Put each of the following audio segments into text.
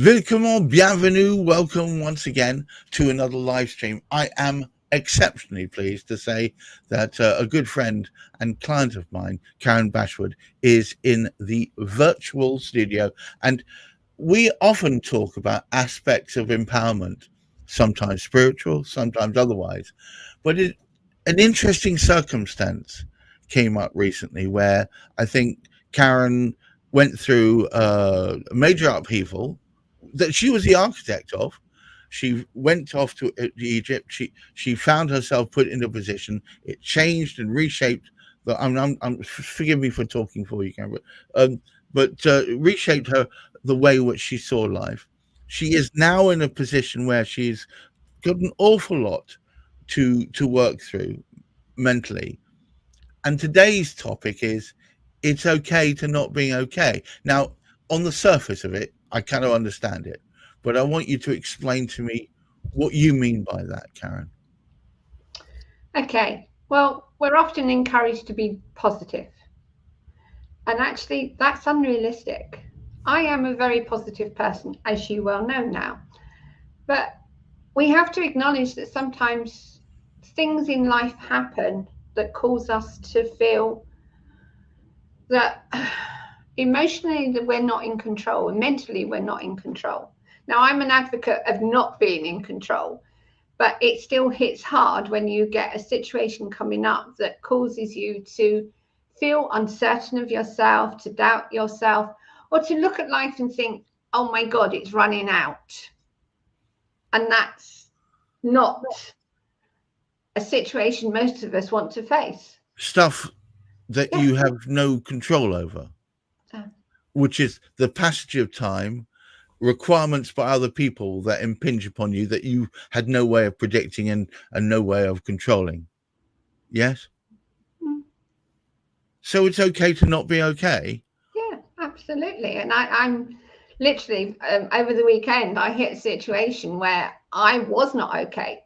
Willkommen, bienvenue, welcome once again to another live stream. I am exceptionally pleased to say that a good friend and client of mine, Karen Bashford, is in the virtual studio. And we often talk about aspects of empowerment, sometimes spiritual, sometimes otherwise. But an interesting circumstance came up recently where I think Karen went through a major upheaval that she was the architect of. She went off to Egypt. She found herself put in a position. It changed and reshaped. Forgive me for talking for you, Cameron, but reshaped her the way which she saw life. She is now in a position where she's got an awful lot to work through mentally. And today's topic is it's okay to not being okay. Now, on the surface of it, I kind of understand it, but I want you to explain to me what you mean by that, Karen. Okay, well, we're often encouraged to be positive, and actually that's unrealistic. I am a very positive person, as you well know now, but we have to acknowledge that sometimes things in life happen that cause us to feel that emotionally that we're not in control and mentally we're not in control. Now, I'm an advocate of not being in control, but it still hits hard when you get a situation coming up that causes you to feel uncertain of yourself, to doubt yourself, or to look at life and think, oh my God, it's running out. And that's not a situation most of us want to face. Stuff that you have no control over, which is the passage of time, requirements by other people that impinge upon you that you had no way of predicting and no way of controlling. Yes? So it's okay to not be okay? Yeah, absolutely. And I'm literally, over the weekend, I hit a situation where I was not okay.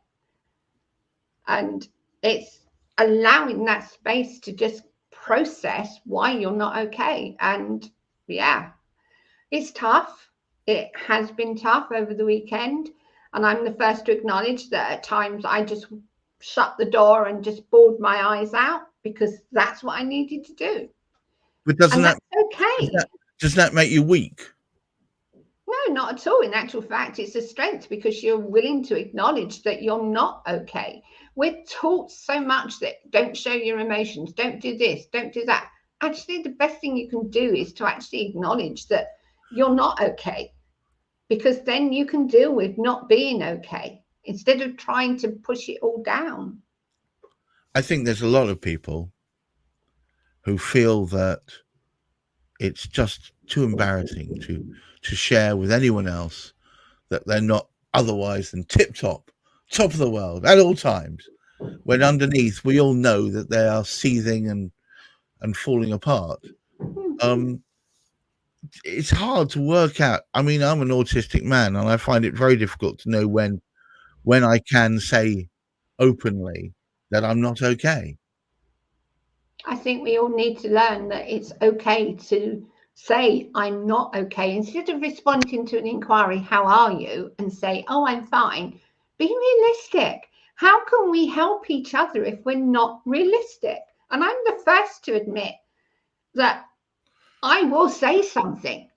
And it's allowing that space to just process why you're not okay. And yeah, it's tough. It has been tough over the weekend. And I'm the first to acknowledge that at times I just shut the door and just bawled my eyes out because that's what I needed to do. But doesn't that okay? Does that make you weak? No, not at all. In actual fact, it's a strength because you're willing to acknowledge that you're not okay. We're taught so much that don't show your emotions, don't do this, don't do that. Actually, the best thing you can do is to actually acknowledge that you're not okay, because then you can deal with not being okay instead of trying to push it all down. I think there's a lot of people who feel that it's just too embarrassing to share with anyone else that they're not otherwise than top of the world at all times, when underneath we all know that they are seething and falling apart. It's hard to work out. I mean, I'm an autistic man and I find it very difficult to know when I can say openly that I'm not okay. I think we all need to learn that it's okay to say I'm not okay instead of responding to an inquiry, how are you, and say, oh, I'm fine. Be realistic. How can we help each other if we're not realistic? And I'm the first to admit that I will say something.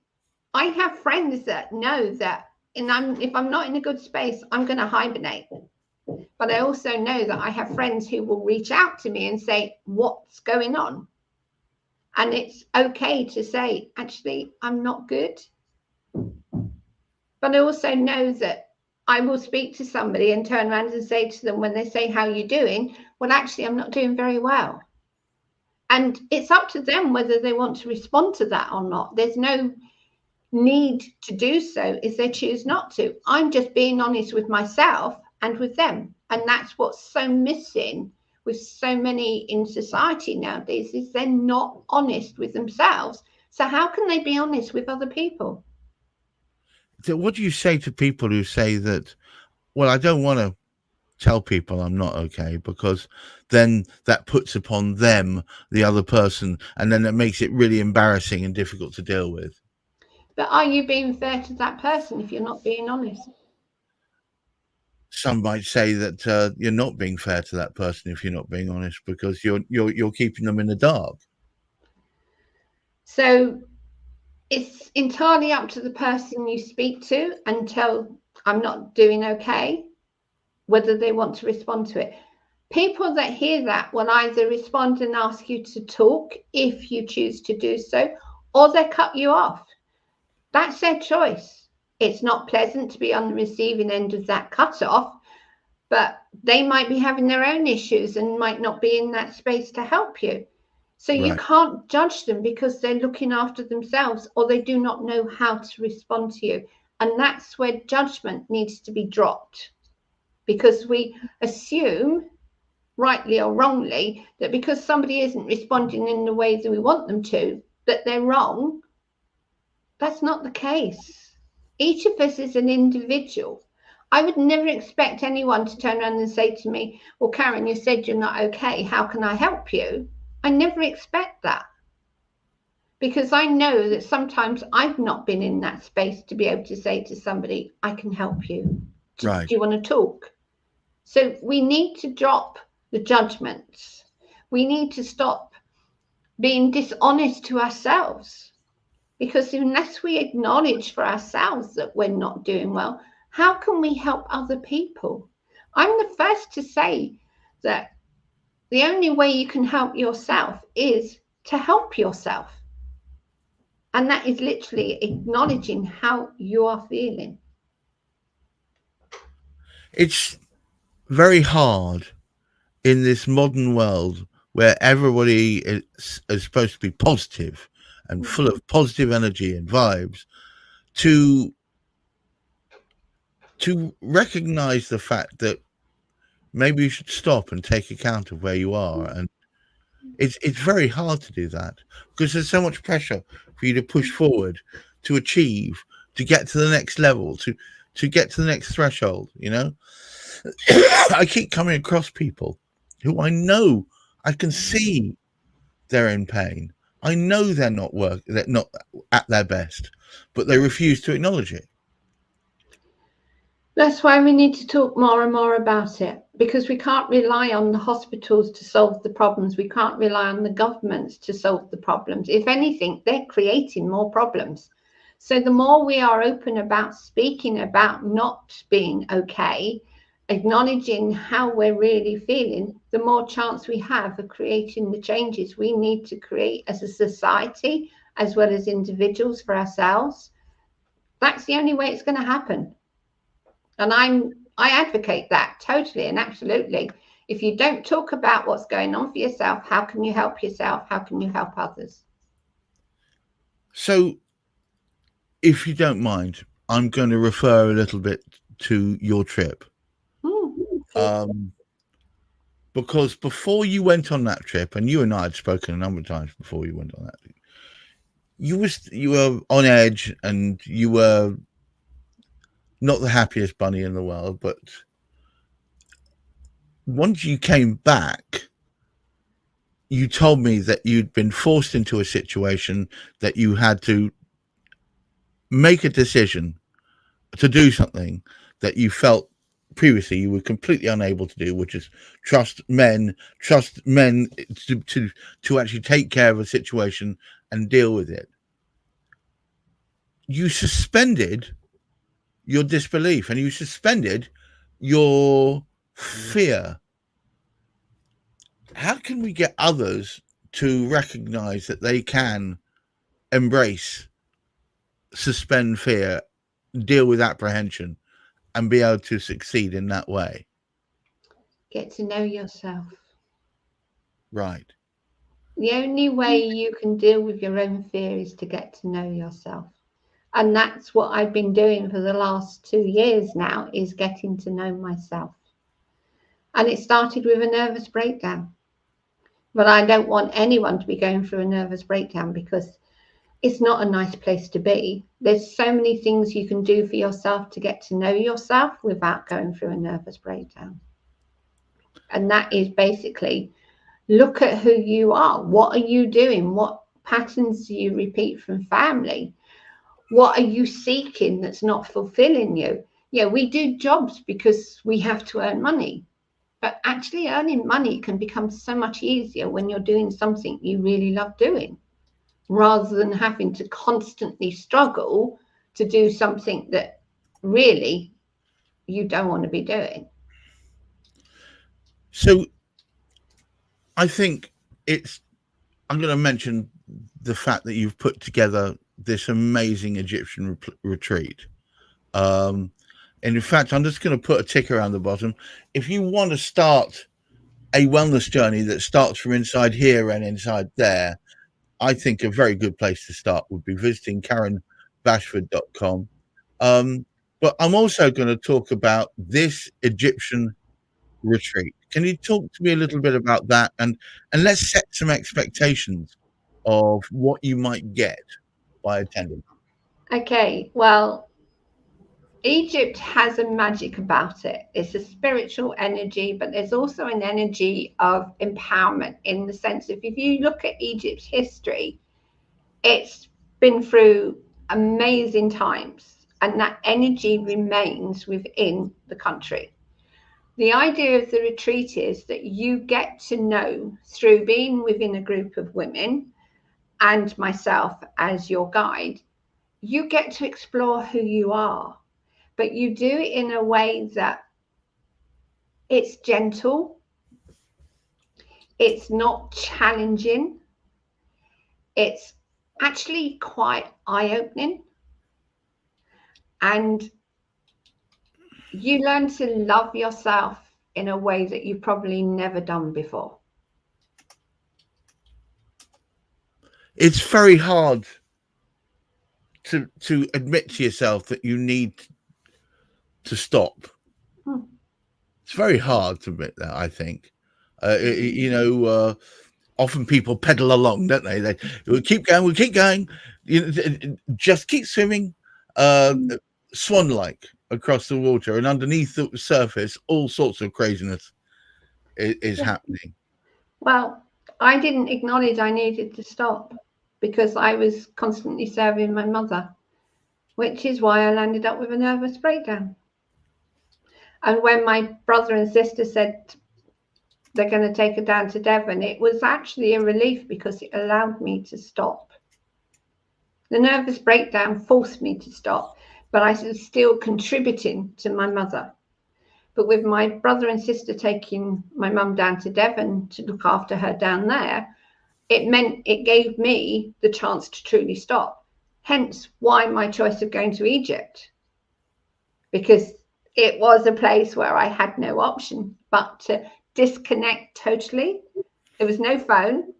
I have friends that know that if I'm not in a good space, I'm going to hibernate. But I also know that I have friends who will reach out to me and say, what's going on? And it's okay to say, actually, I'm not good. But I also know that I will speak to somebody and turn around and say to them when they say, how are you doing? Well, actually, I'm not doing very well. And it's up to them whether they want to respond to that or not. There's no need to do so if they choose not to. I'm just being honest with myself and with them. And that's what's so missing with so many in society nowadays, is they're not honest with themselves. So how can they be honest with other people? So what do you say to people who say that, well, I don't want to tell people I'm not okay because then that puts upon them, the other person, and then it makes it really embarrassing and difficult to deal with? But are you being fair to that person if you're not being honest? Some might say that you're not being fair to that person if you're not being honest, because you're keeping them in the dark. So it's entirely up to the person you speak to and tell, I'm not doing okay, whether they want to respond to it. People that hear that will either respond and ask you to talk if you choose to do so, or they cut you off. That's their choice. It's not pleasant to be on the receiving end of that cut off, but they might be having their own issues and might not be in that space to help you. So you Right. can't judge them because they're looking after themselves or they do not know how to respond to you. And that's where judgment needs to be dropped, because we assume, rightly or wrongly, that because somebody isn't responding in the way that we want them to, that they're wrong. That's not the case. Each of us is an individual. I would never expect anyone to turn around and say to me, well, Karen, you said you're not okay. How can I help you? I never expect that, because I know that sometimes I've not been in that space to be able to say to somebody, I can help you. Right. Do you want to talk? So we need to drop the judgments. We need to stop being dishonest to ourselves, because unless we acknowledge for ourselves that we're not doing well, how can we help other people? I'm the first to say that the only way you can help yourself is to help yourself. And that is literally acknowledging how you are feeling. It's very hard in this modern world where everybody is supposed to be positive and full of positive energy and vibes to recognize the fact that maybe you should stop and take account of where you are. And it's very hard to do that because there's so much pressure for you to push forward, to achieve, to get to the next level, to get to the next threshold, you know. I keep coming across people who I know, I can see they're in pain. I know they're not at their best, but they refuse to acknowledge it. That's why we need to talk more and more about it, because we can't rely on the hospitals to solve the problems. We can't rely on the governments to solve the problems. If anything, they're creating more problems. So the more we are open about speaking about not being okay, acknowledging how we're really feeling, the more chance we have of creating the changes we need to create as a society, as well as individuals for ourselves. That's the only way it's going to happen. And I advocate that totally and absolutely. If you don't talk about what's going on for yourself, how can you help yourself? How can you help others? So, if you don't mind, I'm going to refer a little bit to your trip. Because before you went on that trip, and you and I had spoken a number of times before you went on that, you were on edge and you were not the happiest bunny in the world. But once you came back, you told me that you'd been forced into a situation that you had to make a decision to do something that you felt previously you were completely unable to do, which is trust men to actually take care of a situation and deal with it. You suspended your disbelief and you suspended your fear. How can we get others to recognize that they can embrace, suspend fear, deal with apprehension, and be able to succeed in that way? Get to know yourself. Right. The only way you can deal with your own fear is to get to know yourself. And that's what I've been doing for the last 2 years now, is getting to know myself. And it started with a nervous breakdown. But I don't want anyone to be going through a nervous breakdown, because it's not a nice place to be. There's so many things you can do for yourself to get to know yourself without going through a nervous breakdown. And that is basically, look at who you are. What are you doing? What patterns do you repeat from family? What are you seeking that's not fulfilling you? Yeah, we do jobs because we have to earn money, but actually earning money can become so much easier when you're doing something you really love doing, rather than having to constantly struggle to do something that really you don't want to be doing. So I think I'm going to mention the fact that you've put together this amazing Egyptian retreat. And in fact, I'm just going to put a tick around the bottom. If you want to start a wellness journey that starts from inside here and inside there, I think a very good place to start would be visiting KarenBashford.com. But I'm also going to talk about this Egyptian retreat. Can you talk to me a little bit about that, and let's set some expectations of what you might get by attending? Okay, well, Egypt has a magic about it. It's a spiritual energy, but there's also an energy of empowerment, in the sense of, if you look at Egypt's history, it's been through amazing times, and that energy remains within the country. The idea of the retreat is that you get to know, through being within a group of women and myself as your guide, you get to explore who you are, but you do it in a way that it's gentle, it's not challenging, it's actually quite eye-opening, and you learn to love yourself in a way that you've probably never done before. It's very hard to admit to yourself that you need to stop. It's very hard to admit that, I think. Often people pedal along, don't they? They we'll keep going, just keep swimming, swan-like across the water, and underneath the surface, all sorts of craziness is happening. Well, I didn't acknowledge I needed to stop because I was constantly serving my mother, which is why I landed up with a nervous breakdown. And when my brother and sister said they're going to take her down to Devon, it was actually a relief because it allowed me to stop. The nervous breakdown forced me to stop, but I was still contributing to my mother. But with my brother and sister taking my mum down to Devon to look after her down there, it meant it gave me the chance to truly stop. Hence why my choice of going to Egypt, because it was a place where I had no option but to disconnect totally. There was no phone,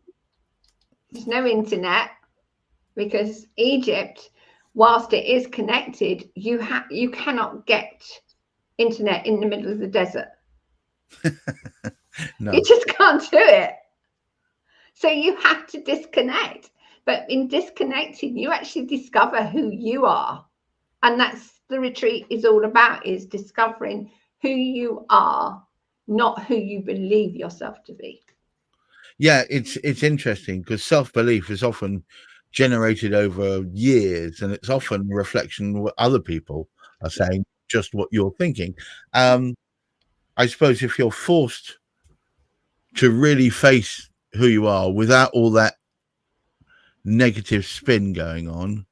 there's no internet, because Egypt, whilst it is connected, you cannot get internet in the middle of the desert. No. You just can't do it. So you have to disconnect. But in disconnecting, you actually discover who you are. And that's the retreat is all about, is discovering who you are, not who you believe yourself to be. Yeah, it's interesting because self-belief is often generated over years, and it's often a reflection of what other people are saying, just what you're thinking. I suppose if you're forced to really face who you are without all that negative spin going on,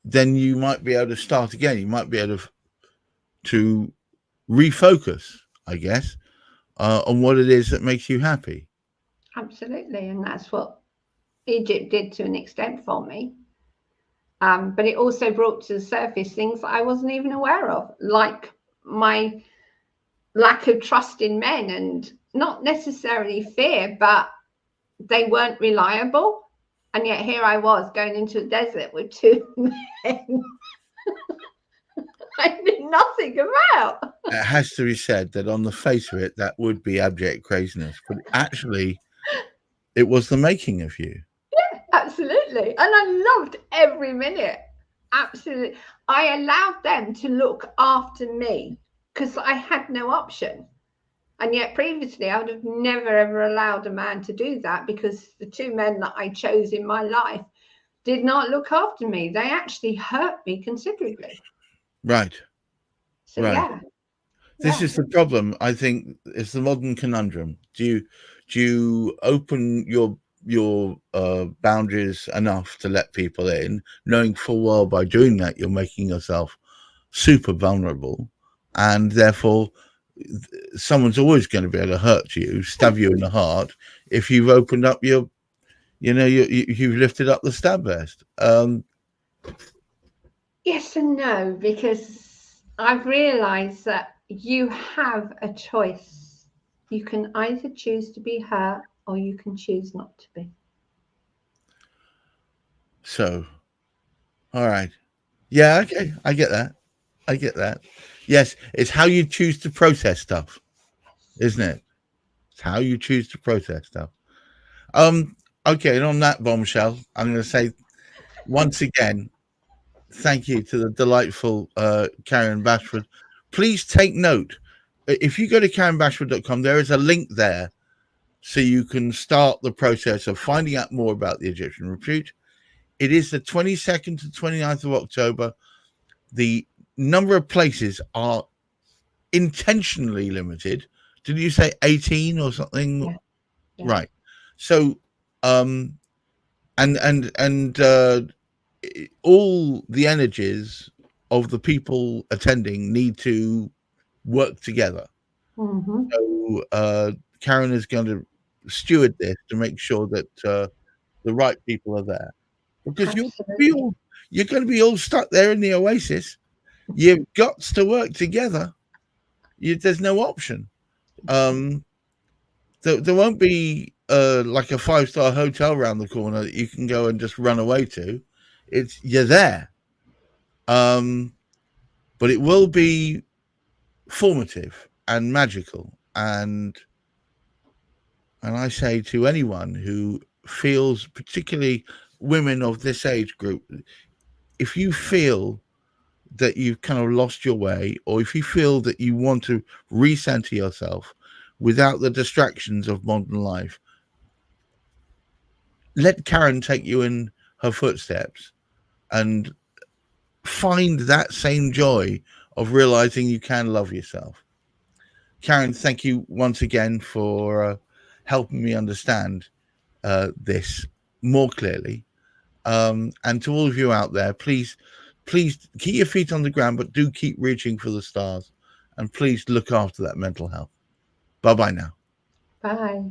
then you might be able to start again. You might be able to refocus, I guess, on what it is that makes you happy. Absolutely. And that's what Egypt did to an extent for me. But it also brought to the surface things that I wasn't even aware of, like my lack of trust in men, and not necessarily fear, but they weren't reliable. And yet here I was going into a desert with two men I knew nothing about. It has to be said that on the face of it, that would be abject craziness, but actually it was the making of you. Yeah, absolutely. And I loved every minute. Absolutely. I allowed them to look after me because I had no option. And yet previously I would have never ever allowed a man to do that, because the two men that I chose in my life, did not look after me. They actually hurt me considerably. Right. So Right. yeah. This is the problem. I think it's the modern conundrum. Do you open your boundaries enough to let people in, knowing full well by doing that you're making yourself super vulnerable, and therefore someone's always going to be able to hurt you, stab you in the heart if you've opened up your, you've lifted up the stab vest. Yes and no, because I've realized that you have a choice. You can either choose to be hurt or you can choose not to be. So, all right. Yeah, okay. I get that. I get that. Yes, it's how you choose to process stuff, isn't it? It's how you choose to process stuff. Okay, and on that bombshell, I'm going to say once again, thank you to the delightful Karen Bashford. Please take note. If you go to KarenBashford.com, there is a link there so you can start the process of finding out more about the Egyptian retreat. It is the 22nd to 29th of October. The number of places are intentionally limited. Did you say 18 or something? Yeah. Yeah. Right. So, and all the energies of the people attending need to work together. Mm-hmm. So Karen is going to steward this to make sure that the right people are there, because you're going to be all stuck there in the oasis. You've got to work together. There's no option. There won't be like a 5-star hotel around the corner that you can go and just run away to. You're there. But it will be formative and magical, and I say to anyone who feels, particularly women of this age group, if you feel that you've kind of lost your way, or if you feel that you want to recenter yourself without the distractions of modern life, let Karen take you in her footsteps and find that same joy of realizing you can love yourself. Karen, thank you once again for helping me understand this more clearly. And to all of you out there, please keep your feet on the ground, but do keep reaching for the stars. And please look after that mental health. Bye-bye now. Bye.